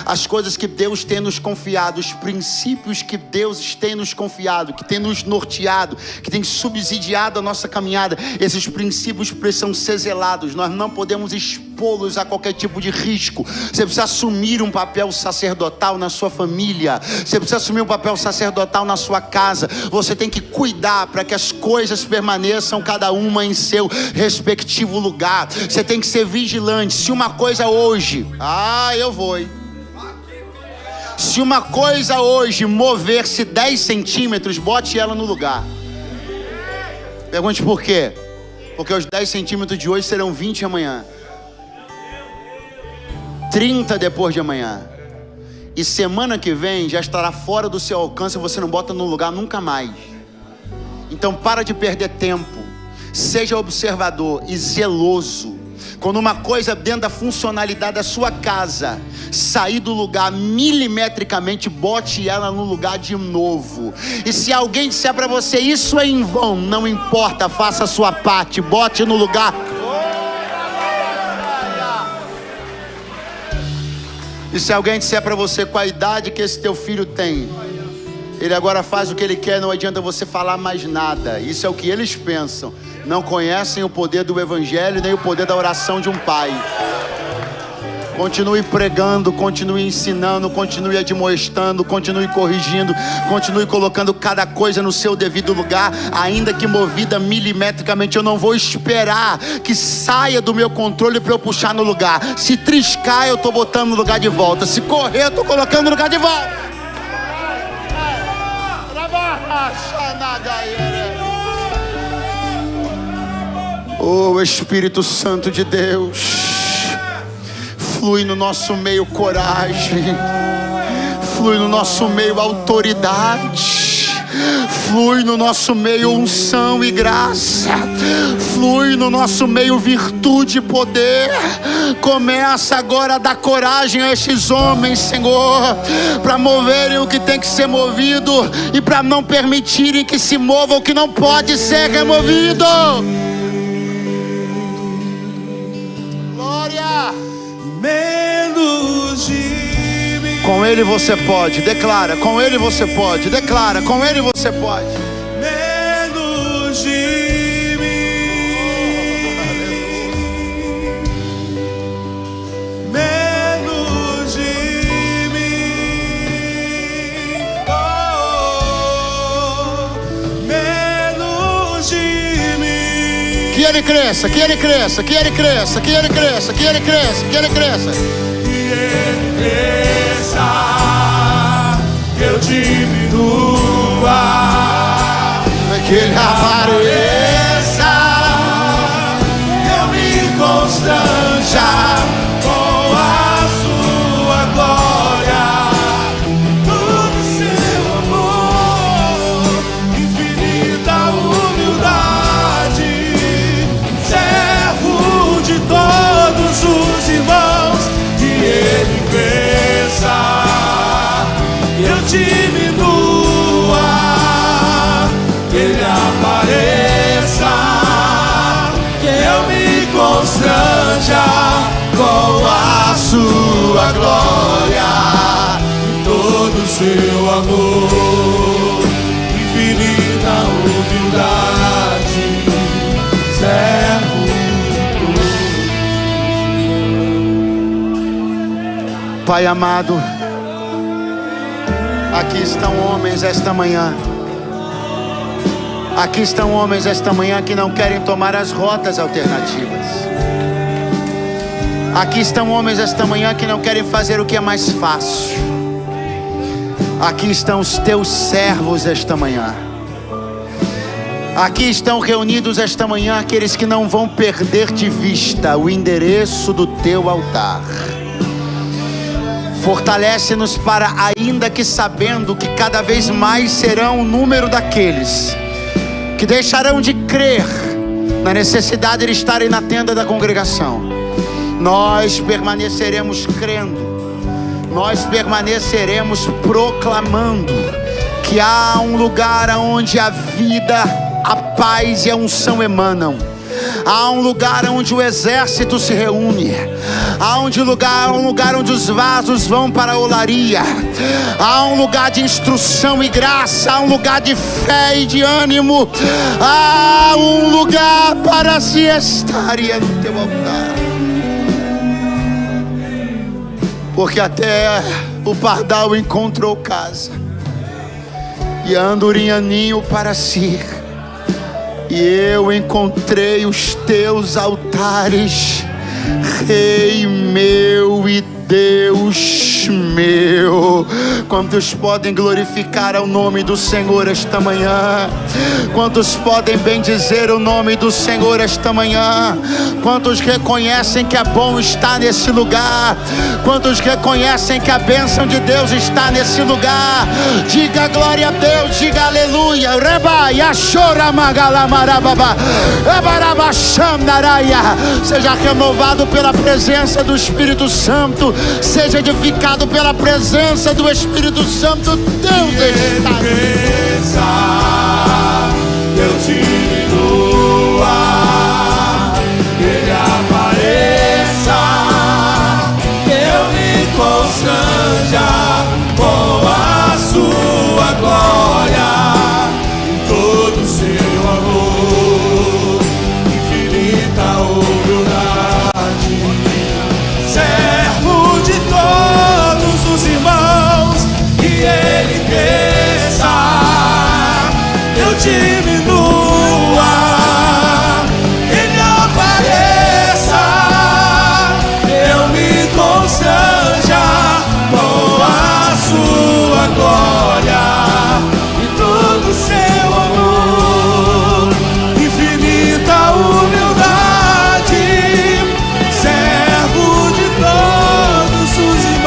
As coisas que Deus tem nos confiado, os princípios que Deus tem nos confiado, que tem nos norteado, que tem subsidiado a nossa caminhada, esses princípios precisam ser zelados. Nós não podemos expô-los a qualquer tipo de risco. Você precisa assumir um papel sacerdotal na sua família. Você precisa assumir um papel sacerdotal na sua casa. Você tem que cuidar para que as coisas permaneçam cada uma em seu respectivo lugar. Você tem que ser vigilante. Se uma coisa hoje, eu vou, hein? Se uma coisa hoje mover-se 10 centímetros, bote ela no lugar. Pergunte por quê? Porque os 10 centímetros de hoje serão 20 amanhã, 30 depois de amanhã. E semana que vem já estará fora do seu alcance e você não bota no lugar nunca mais. Então para de perder tempo. Seja observador e zeloso. Quando uma coisa dentro da funcionalidade da sua casa sair do lugar milimetricamente, bote ela no lugar de novo. E se alguém disser para você, isso é em vão, não importa, faça a sua parte, bote no lugar. E se alguém disser para você, com a idade que esse teu filho tem, ele agora faz o que ele quer, não adianta você falar mais nada. Isso é o que eles pensam. Não conhecem o poder do evangelho, nem o poder da oração de um pai. Continue pregando, continue ensinando, continue admoestando, continue corrigindo, continue colocando cada coisa no seu devido lugar, ainda que movida milimetricamente. Eu não vou esperar que saia do meu controle para eu puxar no lugar. Se triscar, eu estou botando no lugar de volta. Se correr, eu estou colocando no lugar de volta. Oh, Espírito Santo de Deus, flui no nosso meio coragem, flui no nosso meio autoridade, Flui no nosso meio unção e graça. Flui no nosso meio virtude e poder. Começa agora a dar coragem a estes homens, Senhor, para moverem o que tem que ser movido e para não permitirem que se mova o que não pode ser removido. Glória. Menos de mim. Com Ele você pode, declara. Com Ele você pode, declara. Com Ele você pode. Menos de mim. Menos de mim. Oh, menos de mim. Que Ele cresça, que Ele cresça, que Ele cresça, que Ele cresça, que Ele cresça, que Ele cresça. Que Ele cresça, que eu diminua. Que Ele apareça, eu me constranja com a sua glória, todo seu amor, infinita humildade, servo de todos os irmãos. Que Ele cresça, eu diminua. Que Ele apareça, que eu me constranja com a sua glória e todo o seu amor, infinita humildade, servo de Pai amado, aqui estão homens esta manhã. Aqui estão homens esta manhã que não querem tomar as rotas alternativas. Aqui estão homens esta manhã que não querem fazer o que é mais fácil. Aqui estão os teus servos esta manhã. Aqui estão reunidos esta manhã aqueles que não vão perder de vista o endereço do teu altar. Fortalece-nos para, ainda que sabendo que cada vez mais serão o número daqueles que deixarão de crer na necessidade de estarem na tenda da congregação, nós permaneceremos crendo, nós permaneceremos proclamando que há um lugar onde a vida, a paz e a unção emanam. Há um lugar onde o exército se reúne. Há um lugar onde os vasos vão para a olaria. Há um lugar de instrução e graça. Há um lugar de fé e de ânimo. Há um lugar para se estar e é no teu altar. Porque até o pardal encontrou casa e a andorinha ninho para si. E eu encontrei os teus altares, Rei meu e Deus meu. Quantos podem glorificar ao nome do Senhor esta manhã? Quantos podem bendizer o nome do Senhor esta manhã? Quantos reconhecem que é bom estar nesse lugar? Quantos reconhecem que a bênção de Deus está nesse lugar? Diga glória a Deus, diga aleluia. Seja renovado pela presença do Espírito Santo. Seja edificado pela presença do Espírito Santo. Deus está aqui. Deus diminua, que Ele apareça, que eu me constranja com a sua glória e todo o seu amor, infinita humildade, servo de todos os irmãos. Que Ele cresça, eu diminua, Ele apareça, eu me constranja com a sua glória e todo o seu amor, infinita humildade, servo de todos os irmãos.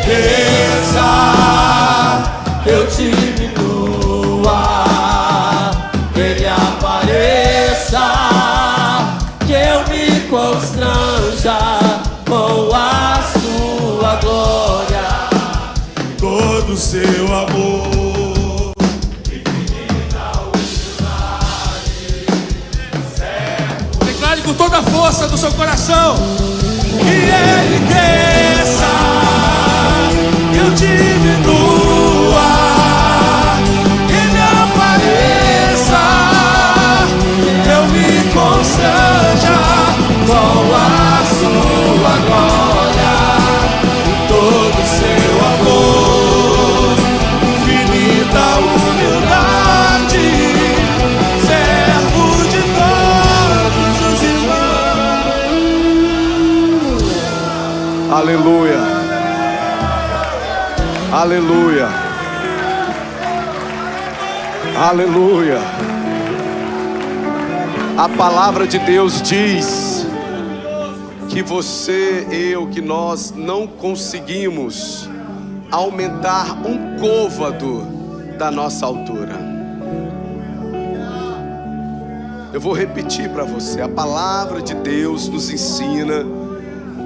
cresça, eu diminua, que Ele apareça, que eu me constranja com a sua glória, todo o seu amor, infinita humildade. Declare com toda a força do seu coração: que Ele cresça, eu diminua, que Ele apareça, eu me constranja com a sua glória, todo o seu amor, infinita humildade, servo de todos os irmãos. Aleluia. Aleluia. Aleluia. A palavra de Deus diz que você, eu, que nós não conseguimos aumentar um côvado da nossa altura. Eu vou repetir para você. A palavra de Deus nos ensina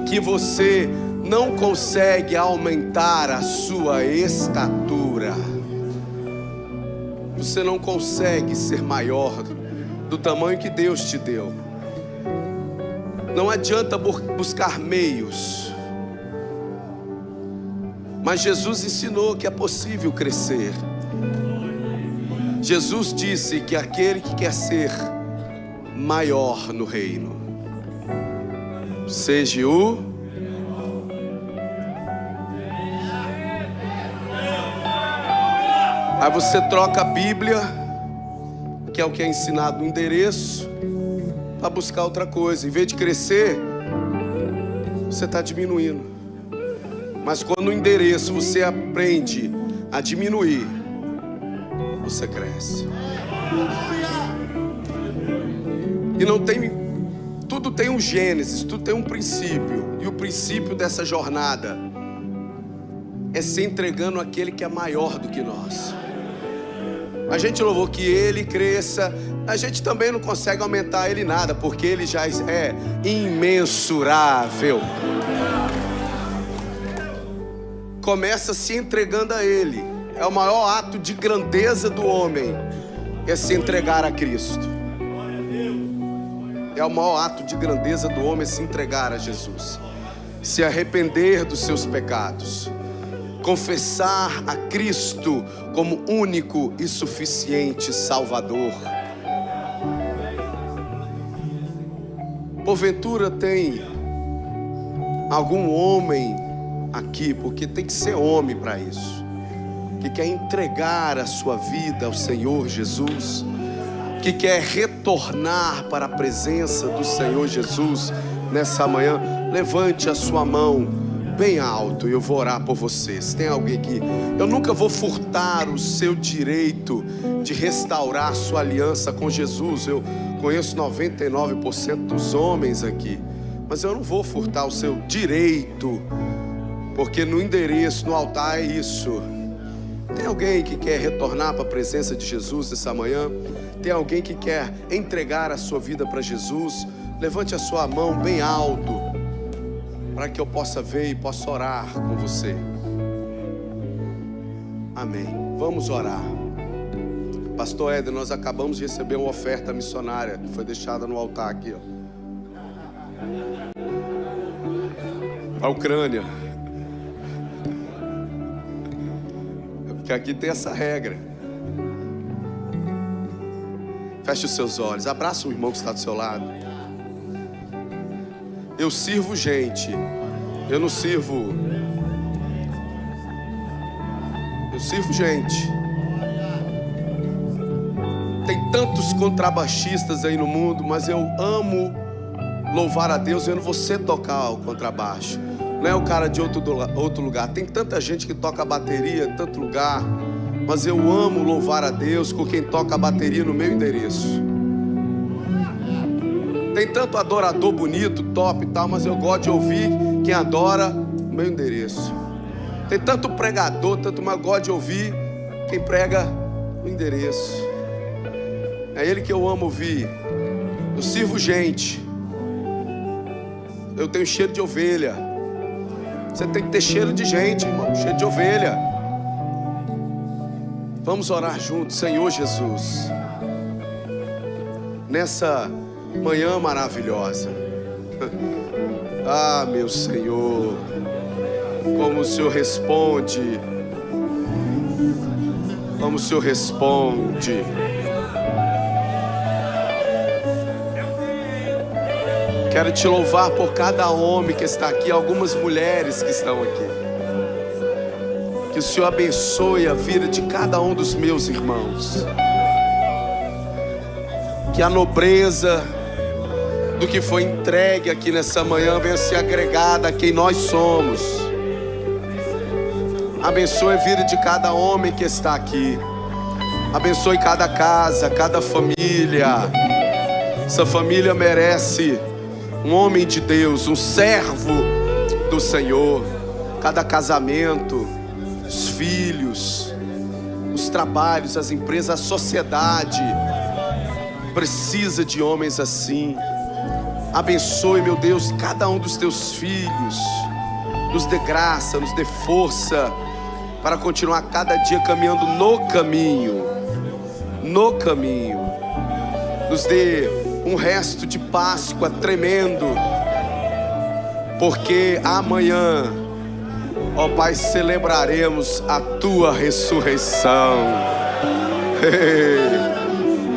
que você não consegue aumentar a sua estatura. Você não consegue ser maior do tamanho que Deus te deu. Não adianta buscar meios. Mas Jesus ensinou que é possível crescer. Jesus disse que aquele que quer ser maior no reino, seja o Aí você troca a Bíblia, que é o que é ensinado no endereço, para buscar outra coisa. Em vez de crescer, você está diminuindo. Mas quando no endereço você aprende a diminuir, você cresce. E não tem, tudo tem um gênesis, tudo tem um princípio. E o princípio dessa jornada é se entregando àquele que é maior do que nós. A gente louvou que Ele cresça. A gente também não consegue aumentar Ele nada, porque Ele já é imensurável. Começa se entregando a Ele. É o maior ato de grandeza do homem, é se entregar a Cristo. É o maior ato de grandeza do homem, é se entregar a Jesus, se arrepender dos seus pecados, confessar a Cristo como único e suficiente Salvador. Porventura tem algum homem aqui, porque tem que ser homem para isso, que quer entregar a sua vida ao Senhor Jesus, que quer retornar para a presença do Senhor Jesus nessa manhã? Levante a sua mão bem alto e eu vou orar por vocês. Tem alguém aqui? Eu nunca vou furtar o seu direito de restaurar sua aliança com Jesus. Eu conheço 99% dos homens aqui, mas eu não vou furtar o seu direito, porque no endereço, no altar é isso. Tem alguém que quer retornar para a presença de Jesus essa manhã? Tem alguém que quer entregar a sua vida para Jesus? Levante a sua mão bem alto, para que eu possa ver e possa orar com você. Amém. Vamos orar. Pastor Éder, nós acabamos de receber uma oferta missionária que foi deixada no altar aqui, ó, para a Ucrânia. Porque aqui tem essa regra. Feche os seus olhos, abraça o irmão que está do seu lado. Eu sirvo gente, eu não sirvo. Eu sirvo gente. Tem tantos contrabaixistas aí no mundo, mas eu amo louvar a Deus vendo você tocar o contrabaixo. Não é o cara de outro lugar. Tem tanta gente que toca bateria em tanto lugar, mas eu amo louvar a Deus com quem toca a bateria no meu endereço. Tem tanto adorador bonito, top e tal, mas eu gosto de ouvir quem adora o meu endereço. Tem tanto pregador, tanto mais gosto de ouvir quem prega o endereço. É ele que eu amo ouvir. Eu sirvo gente. Eu tenho cheiro de ovelha. Você tem que ter cheiro de gente, irmão, cheiro de ovelha. Vamos orar juntos. Senhor Jesus, nessa manhã maravilhosa, ah, meu Senhor, como o Senhor responde, como o Senhor responde. Quero te louvar por cada homem que está aqui, algumas mulheres que estão aqui. Que o Senhor abençoe a vida de cada um dos meus irmãos. Que a nobreza do que foi entregue aqui nessa manhã venha ser agregada a quem nós somos. Abençoe a vida de cada homem que está aqui. Abençoe cada casa, cada família. Essa família merece um homem de Deus, um servo do Senhor. Cada casamento, os filhos, os trabalhos, as empresas, a sociedade precisa de homens assim. Abençoe, meu Deus, cada um dos teus filhos. Nos dê graça, nos dê força para continuar cada dia caminhando no caminho. No caminho. Nos dê um resto de Páscoa tremendo, porque amanhã, ó Pai, celebraremos a Tua ressurreição.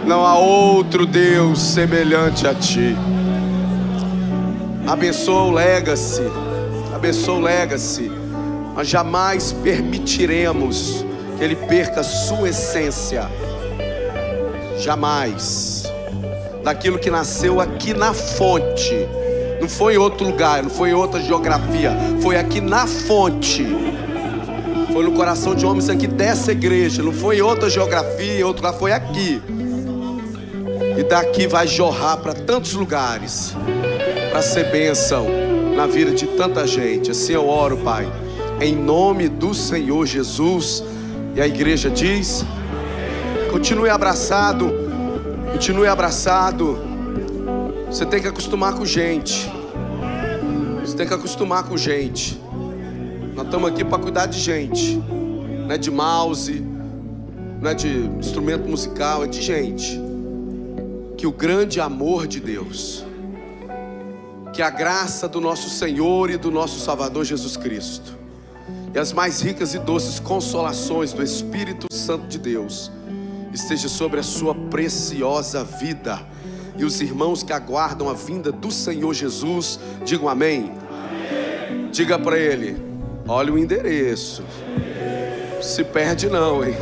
Não há outro Deus semelhante a Ti. Abençoa o Legacy, abençoa o Legacy. Nós jamais permitiremos que ele perca a sua essência. Jamais. Daquilo que nasceu aqui na fonte. Não foi em outro lugar, não foi em outra geografia. Foi aqui na fonte. Foi no coração de homens aqui dessa igreja. Não foi em outra geografia, em outro lugar, foi aqui. E daqui vai jorrar para tantos lugares, para ser bênção na vida de tanta gente. Assim eu oro, Pai, em nome do Senhor Jesus. E a igreja diz: continue abraçado. Continue abraçado. Você tem que acostumar com gente. Você tem que acostumar com gente. Nós estamos aqui para cuidar de gente. Não é de mouse, não é de instrumento musical, é de gente. Que o grande amor de Deus, que a graça do nosso Senhor e do nosso Salvador Jesus Cristo, e as mais ricas e doces consolações do Espírito Santo de Deus esteja sobre a sua preciosa vida. E os irmãos que aguardam a vinda do Senhor Jesus, digam amém. Amém. Diga para ele: olha o endereço, se perde não, hein?